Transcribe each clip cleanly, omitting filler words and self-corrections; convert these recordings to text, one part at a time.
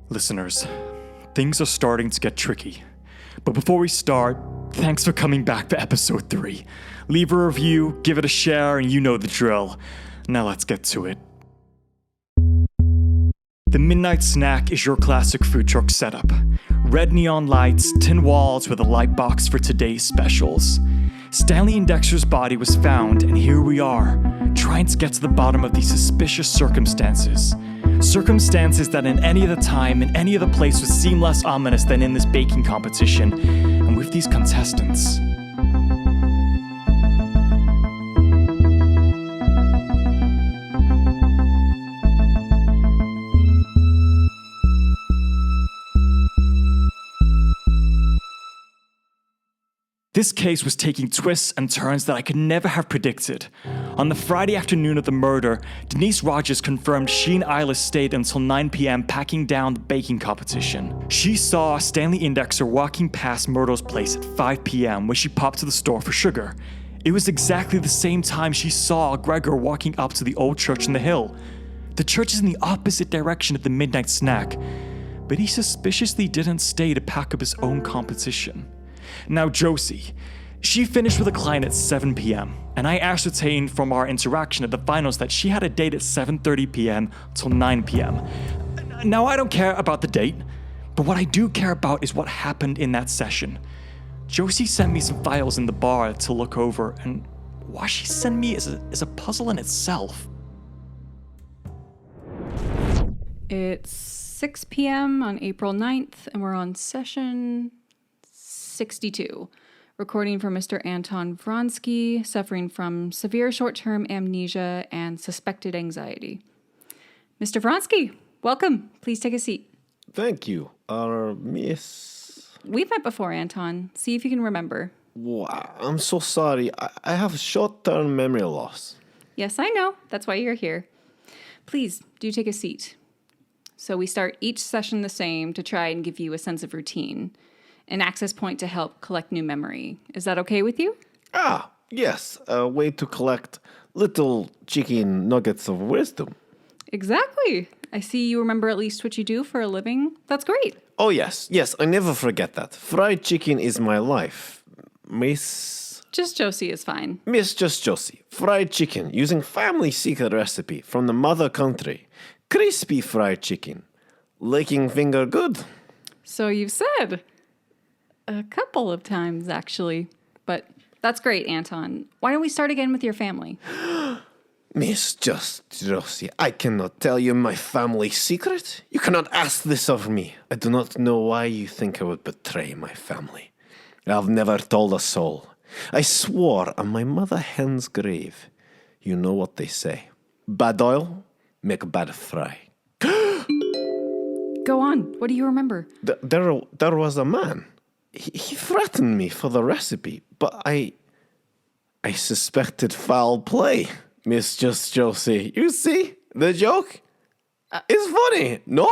Listeners, things are starting to get tricky. But before we start, thanks for coming back for episode 3. Leave a review, give it a share, and you know the drill. Now let's get to it. The Midnight Snack is your classic food truck setup. Red neon lights, tin walls with a light box for today's specials. Stanley and Dexter's body was found, and here we are, trying to get to the bottom of these suspicious circumstances. Circumstances that in any other time, in any other place would seem less ominous than in this baking competition, and with these contestants. This case was taking twists and turns that I could never have predicted. On the Friday afternoon of the murder, Denise Rogers confirmed she and Isla stayed until 9 p.m. packing down the baking competition. She saw Stanley and Dexter walking past Myrtle's place at 5 p.m. when she popped to the store for sugar. It was exactly the same time she saw Gregor walking up to the old church on the hill. The church is in the opposite direction of the Midnight Snack, but he suspiciously didn't stay to pack up his own competition. Now Josie, she finished with a client at 7 p.m. and I ascertained from our interaction at the finals that she had a date at 7:30 p.m. till 9 p.m. Now I don't care about the date, but what I do care about is what happened in that session. Josie sent me some files in the bar to look over, and why she sent me is a puzzle in itself. It's 6 p.m. on April 9th, and we're on session 62, recording for Mr. Anton Vronsky, suffering from severe short-term amnesia and suspected anxiety. Mr. Vronsky, welcome. Please take a seat. Thank you. Miss... We've met before, Anton. See if you can remember. Wow, I'm so sorry. I have short-term memory loss. Yes, I know. That's why you're here. Please, do take a seat. So we start each session the same to try and give you a sense of routine. An access point to help collect new memory. Is that okay with you? Yes. A way to collect little chicken nuggets of wisdom. Exactly. I see you remember at least what you do for a living. That's great. Oh, yes. Yes, I never forget that. Fried chicken is my life. Miss... Just Josie is fine. Miss Just Josie. Fried chicken using family secret recipe from the mother country. Crispy fried chicken. Licking finger good. So you've said... A couple of times, actually. But that's great, Anton. Why don't we start again with your family? Miss Just Josie, I cannot tell you my family secret. You cannot ask this of me. I do not know why you think I would betray my family. I've never told a soul. I swore on my mother hen's grave. You know what they say. Bad oil, make bad fry. Go on. What do you remember? There was a man. He threatened me for the recipe, but I suspected foul play, Miss Just Josie. You see, the joke is funny, no?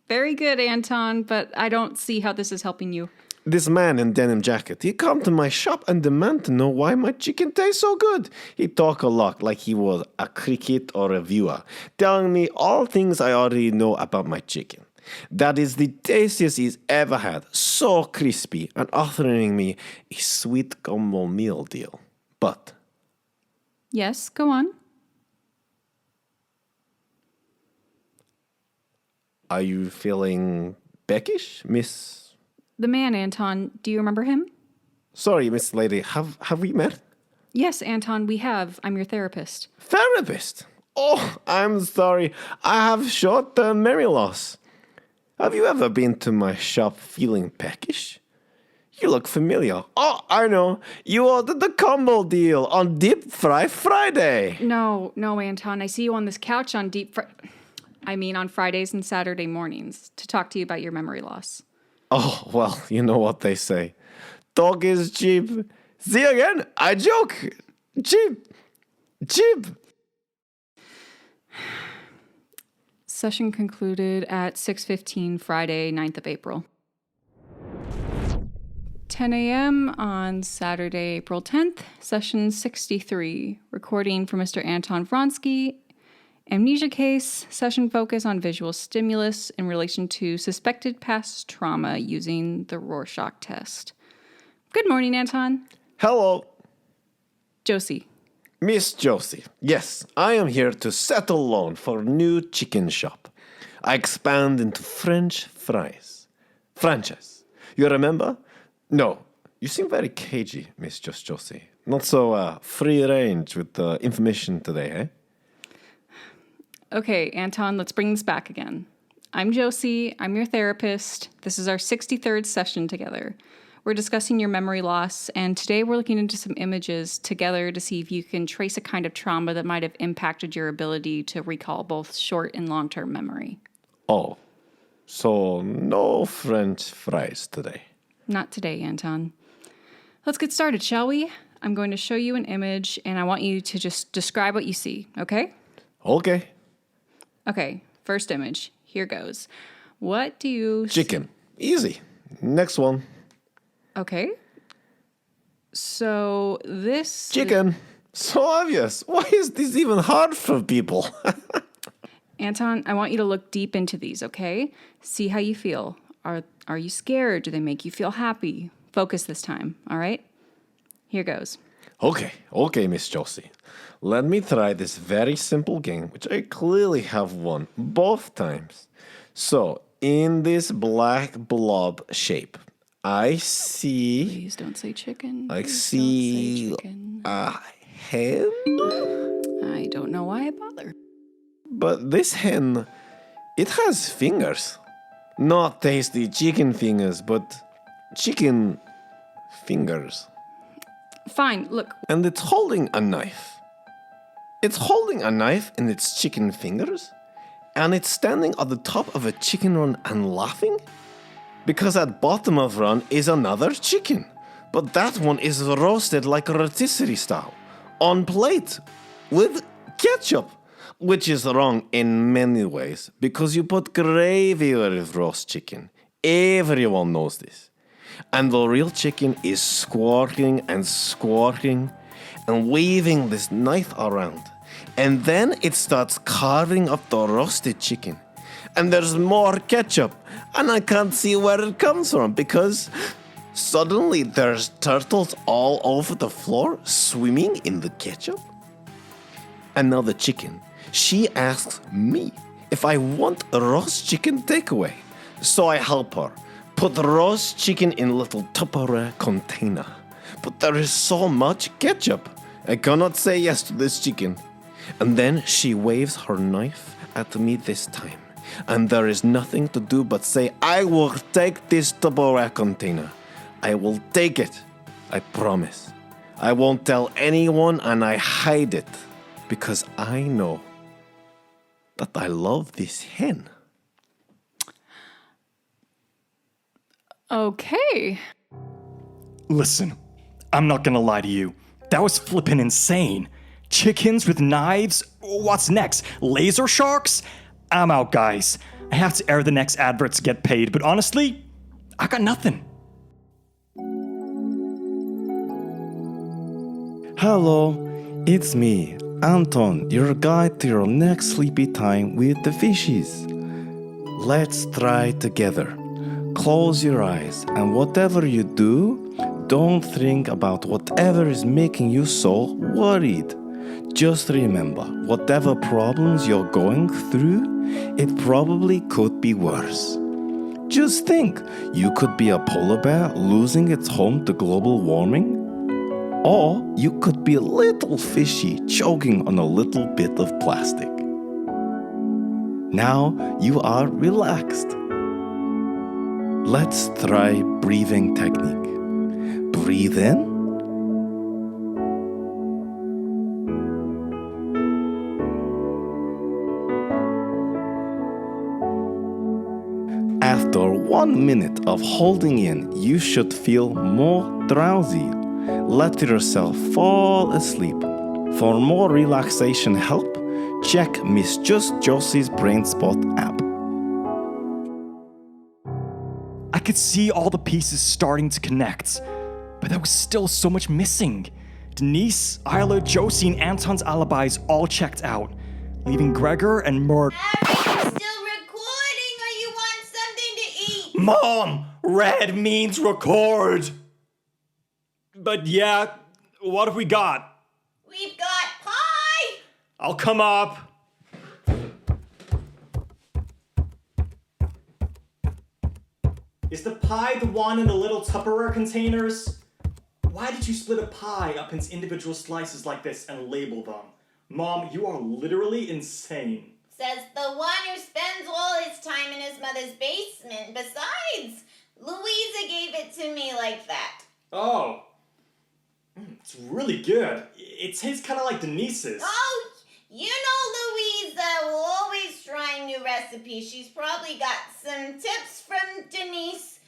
Very good, Anton, but I don't see how this is helping you. This man in denim jacket, he come to my shop and demand to know why my chicken tastes so good. He talk a lot like he was a cricket or a viewer, telling me all things I already know about my chicken. That is the tastiest he's ever had, so crispy, and offering me a sweet combo meal deal. But... Yes, go on. Are you feeling peckish, Miss... The man, Anton, do you remember him? Sorry, Miss Lady, have we met? Yes, Anton, we have. I'm your therapist. Therapist? Oh, I'm sorry. I have short-term memory loss. Have you ever been to my shop feeling peckish? You look familiar. Oh, I know. You ordered the combo deal on Deep Fry Friday. No, Anton. I see you on this couch on on Fridays and Saturday mornings to talk to you about your memory loss. Oh, well, you know what they say. Talk is cheap. See again? I joke. Cheap. Session concluded at 6:15 Friday, 9th of April. 10 a.m. on Saturday, April 10th, session 63, recording for Mr. Anton Vronsky Amnesia case, session focus on visual stimulus in relation to suspected past trauma using the Rorschach test. Good morning, Anton. Hello, Josie. Miss Josie. Yes, I am here to settle loan for new chicken shop. I expand into French fries. Franchise. You remember? No, you seem very cagey, Miss Josie. Not so free range with the information today, eh? Okay, Anton, let's bring this back again. I'm Josie. I'm your therapist. This is our 63rd session together. We're discussing your memory loss, and today we're looking into some images together to see if you can trace a kind of trauma that might have impacted your ability to recall both short and long-term memory. Oh, so no French fries today. Not today, Anton. Let's get started, shall we? I'm going to show you an image, and I want you to just describe what you see, okay? Okay. Okay, first image. Here goes. What do you... Chicken. Easy. Next one. Okay. So this... Chicken. So obvious. Why is this even hard for people? Anton, I want you to look deep into these, okay? See how you feel. Are you scared? Do they make you feel happy? Focus this time, all right? Here goes. Okay, Miss Josie. Let me try this very simple game, which I clearly have won both times. So, in this black blob shape, I see... Please don't say chicken. I Please see don't say chicken. a hen? I don't know why I bother. But this hen, it has fingers. Not tasty chicken fingers, but chicken fingers. Fine, look. And it's holding a knife. It's holding a knife in its chicken fingers, and it's standing on the top of a chicken run and laughing? Because at bottom of run is another chicken, but that one is roasted like a rotisserie style, on plate, with ketchup, which is wrong in many ways, because you put gravy with roast chicken. Everyone knows this. And the real chicken is squawking and squawking and waving this knife around. And then it starts carving up the roasted chicken. And there's more ketchup. And I can't see where it comes from because suddenly there's turtles all over the floor swimming in the ketchup. And now the chicken, she asks me if I want a roast chicken takeaway. So I help her. Put the roast chicken in a little Tupperware container. But there is so much ketchup. I cannot say yes to this chicken. And then she waves her knife at me this time. And there is nothing to do but say, I will take this Tupperware container. I will take it. I promise. I won't tell anyone and I hide it. Because I know that I love this hen. Okay. Listen, I'm not gonna lie to you. That was flippin' insane. Chickens with knives? What's next? Laser sharks? I'm out, guys. I have to air the next advert to get paid, but honestly, I got nothing. Hello, it's me, Anton, your guide to your next sleepy time with the fishies. Let's try together. Close your eyes, and whatever you do, don't think about whatever is making you so worried. Just remember, whatever problems you're going through, it probably could be worse. Just think, you could be a polar bear losing its home to global warming. Or you could be a little fishy choking on a little bit of plastic. Now you are relaxed. Let's try breathing technique. Breathe in. After 1 minute of holding in, you should feel more drowsy. Let yourself fall asleep. For more relaxation help, check Miss Just Josie's Brain Spot app. I could see all the pieces starting to connect, but there was still so much missing. Denise, Isla, Josie, and Anton's alibis all checked out. leaving Gregor and Myrtle. Are you still recording or you want something to eat? Mom! Red means record! But yeah, what have we got? We've got pie! I'll come up. Is the pie the one in the little Tupperware containers? Why did you split a pie up into individual slices like this and label them? Mom, you are literally insane. Says the one who spends all his time in his mother's basement. Besides, Louisa gave it to me like that. Oh. It's really good. It tastes kind of like Denise's. Oh, you know Louisa will always try new recipes. She's probably got some tips from Denise.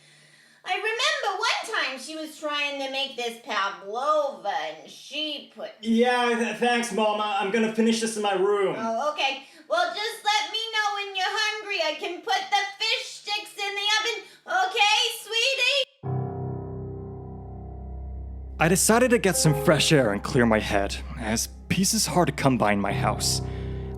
I remember one time she was trying to make this pavlova and she put... Yeah, thanks, Mom. I'm gonna finish this in my room. Oh, okay. Well, just let me know when you're hungry. I can put the fish sticks in the oven. Okay, sweetie? I decided to get some fresh air and clear my head, as peace is hard to come by in my house.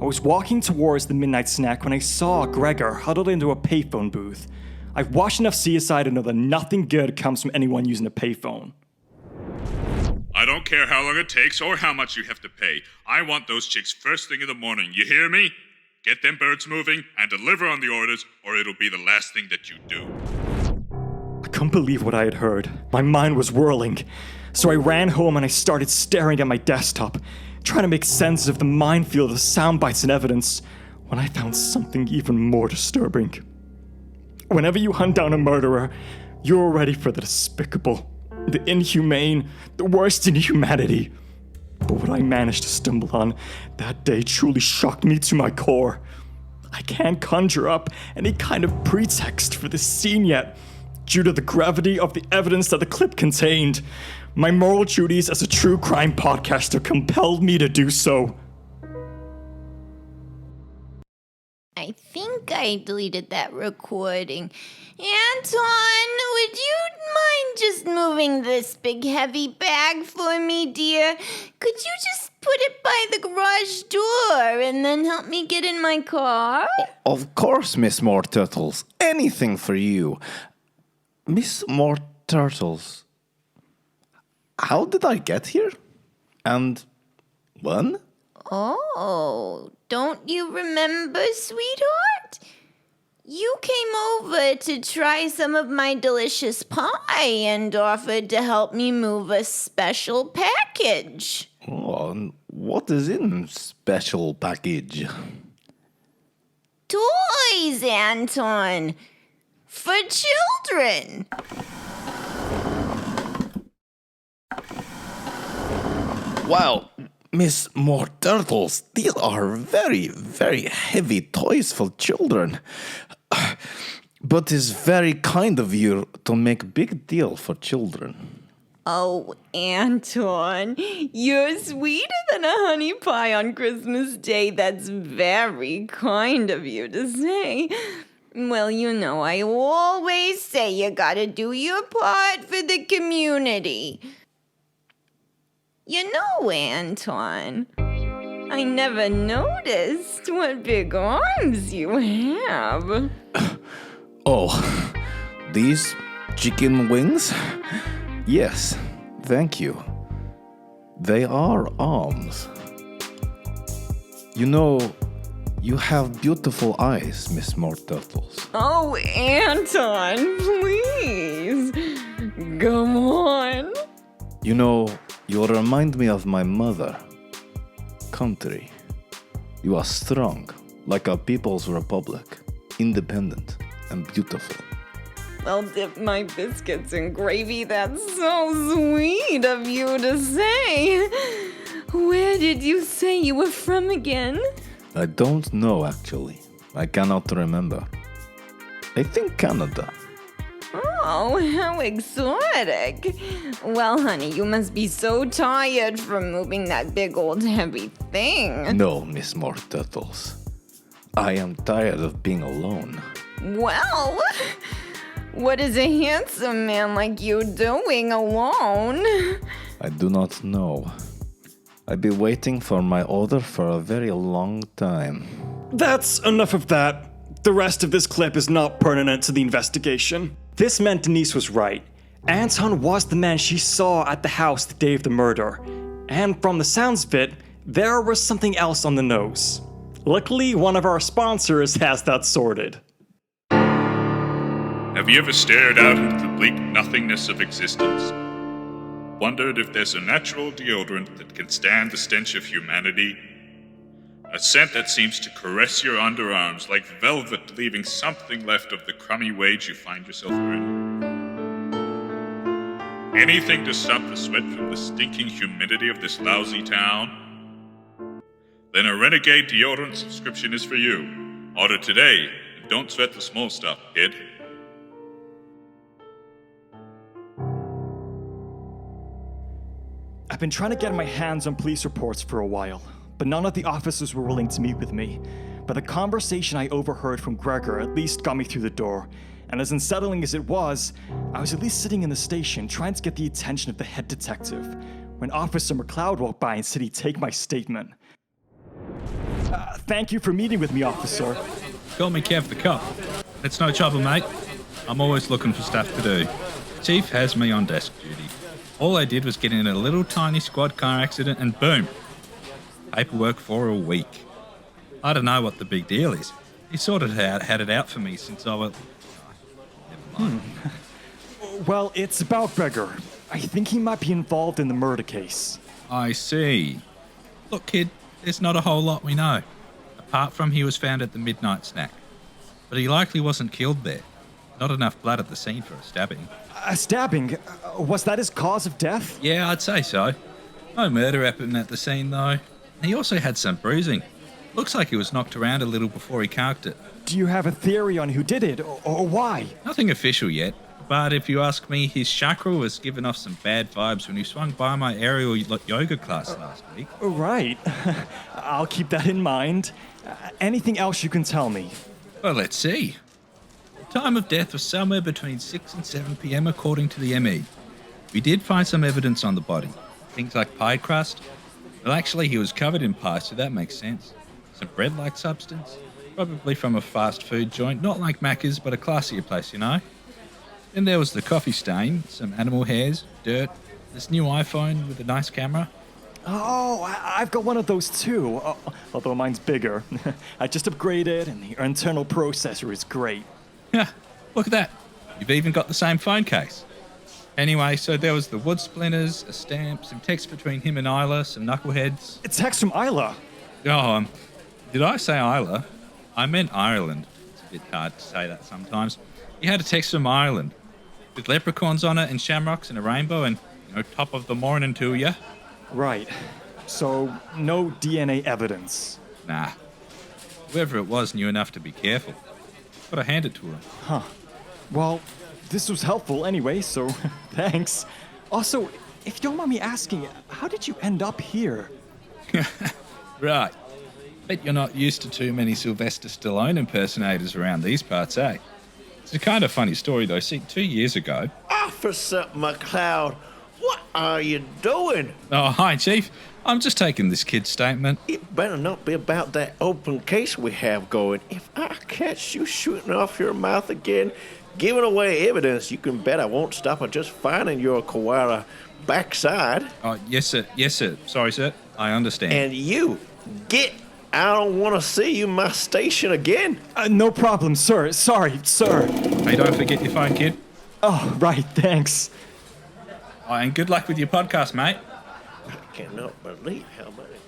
I was walking towards the midnight snack when I saw Gregor huddled into a payphone booth. I've watched enough CSI to know that nothing good comes from anyone using a payphone. I don't care how long it takes or how much you have to pay. I want those chicks first thing in the morning. You hear me? Get them birds moving and deliver on the orders, or it'll be the last thing that you do. I couldn't believe what I had heard. My mind was whirling. So I ran home and I started staring at my desktop, trying to make sense of the minefield of sound bites and evidence, when I found something even more disturbing. Whenever you hunt down a murderer, you're ready for the despicable, the inhumane, the worst in humanity. But what I managed to stumble on that day truly shocked me to my core. I can't conjure up any kind of pretext for this scene yet, due to the gravity of the evidence that the clip contained. My moral duties as a true crime podcaster compelled me to do so. I think I deleted that recording. Anton, would you mind just moving this big heavy bag for me, dear? Could you just put it by the garage door and then help me get in my car? Of course, Miss More Turtles. Anything for you. Miss More Turtles. How did I get here? And when? Oh, don't you remember, sweetheart? You came over to try some of my delicious pie and offered to help me move a special package. Oh, and what is in special package? Toys, Anton. For children. Wow, Miss More Turtles, these are very, very heavy toys for children. But it's very kind of you to make big deal for children. Oh, Anton, you're sweeter than a honey pie on Christmas Day. That's very kind of you to say. Well, you know, I always say you gotta do your part for the community. You know, Anton, I never noticed what big arms you have. Oh, these chicken wings? Yes, thank you. They are arms. You know, you have beautiful eyes, Miss More Turtles. Oh, Anton, please. Come on. You know, you remind me of my mother. Country. You are strong, like a people's republic, independent and beautiful. Well, dip my biscuits in gravy. That's so sweet of you to say. Where did you say you were from again? I don't know, actually. I cannot remember. I think Canada. Oh, how exotic. Well, honey, you must be so tired from moving that big old heavy thing. No, Miss More Turtles. I am tired of being alone. Well, what is a handsome man like you doing alone? I do not know. I've been waiting for my order for a very long time. That's enough of that. The rest of this clip is not pertinent to the investigation. This meant Denise was right. Anton was the man she saw at the house the day of the murder. And from the sounds of it, there was something else on the nose. Luckily, one of our sponsors has that sorted. Have you ever stared out into the bleak nothingness of existence? Wondered if there's a natural deodorant that can stand the stench of humanity? A scent that seems to caress your underarms like velvet, leaving something left of the crummy wage you find yourself in? Anything to stop the sweat from the stinking humidity of this lousy town? Then a Renegade deodorant subscription is for you. Order today, and don't sweat the small stuff, kid. I've been trying to get my hands on police reports for a while, but none of the officers were willing to meet with me. But the conversation I overheard from Gregor at least got me through the door, and as unsettling as it was, I was at least sitting in the station trying to get the attention of the head detective, when Officer McLeod walked by and said he'd take my statement. Thank you for meeting with me, officer. Call me Kev the cop. It's no trouble, mate. I'm always looking for stuff to do. Chief has me on desk duty. All I did was get in a little tiny squad car accident and boom. Paperwork for a week. I don't know what the big deal is. He sort of had it out for me since I was... Never mind. Well, it's about Gregor. I think he might be involved in the murder case. I see. Look, kid, there's not a whole lot we know. Apart from he was found at the midnight snack. But he likely wasn't killed there. Not enough blood at the scene for a stabbing. A stabbing? Was that his cause of death? Yeah, I'd say so. No murder happened at the scene, though. He also had some bruising. Looks like he was knocked around a little before he carked it. Do you have a theory on who did it, or why? Nothing official yet, but if you ask me, his chakra was giving off some bad vibes when he swung by my aerial yoga class last week. Right. I'll keep that in mind. Anything else you can tell me? Well, let's see. The time of death was somewhere between 6 and 7 p.m. according to the ME. We did find some evidence on the body. Things like pie crust. Well, actually, he was covered in pie, so that makes sense. Some bread-like substance. Probably from a fast food joint, not like Macca's, but a classier place, you know? Then there was the coffee stain, some animal hairs, dirt, this new iPhone with a nice camera. Oh, I've got one of those too, although mine's bigger. I just upgraded and the internal processor is great. Yeah, look at that. You've even got the same phone case. Anyway, so there was the wood splinters, a stamp, some text between him and Isla, some knuckleheads. It's text from Isla. Oh, did I say Isla? I meant Ireland. It's a bit hard to say that sometimes. He had a text from Ireland with leprechauns on it and shamrocks and a rainbow and, top of the morning to ya. Right. So, no DNA evidence. Nah. Whoever it was knew enough to be careful. But I hand it to him. Huh. Well, this was helpful anyway, so thanks. Also, if you don't mind me asking, how did you end up here? Right. Bet you're not used to too many Sylvester Stallone impersonators around these parts, eh? It's a kind of funny story, though. See, 2 years ago... Officer McLeod, what are you doing? Oh, hi, Chief. I'm just taking this kid's statement. It better not be about that open case we have going. If I catch you shooting off your mouth again, giving away evidence, you can bet I won't stop at just finding your koala backside. Oh, yes, sir. Yes, sir. Sorry, sir. I understand. And you, get. I don't want to see you in my station again. No problem, sir. Sorry, sir. Hey, don't forget your phone, kid. Oh, right, thanks. Oh, and good luck with your podcast, mate. I cannot believe how many times.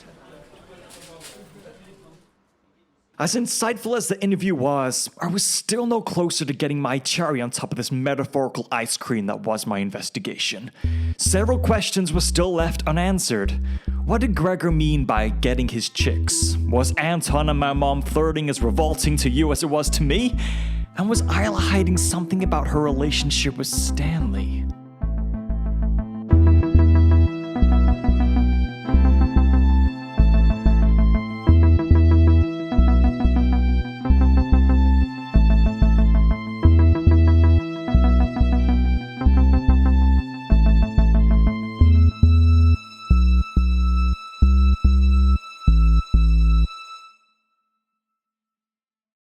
As insightful as the interview was, I was still no closer to getting my cherry on top of this metaphorical ice cream that was my investigation. Several questions were still left unanswered. What did Gregor mean by getting his chicks? Was Anton and my mom flirting as revolting to you as it was to me? And was Isla hiding something about her relationship with Stanley?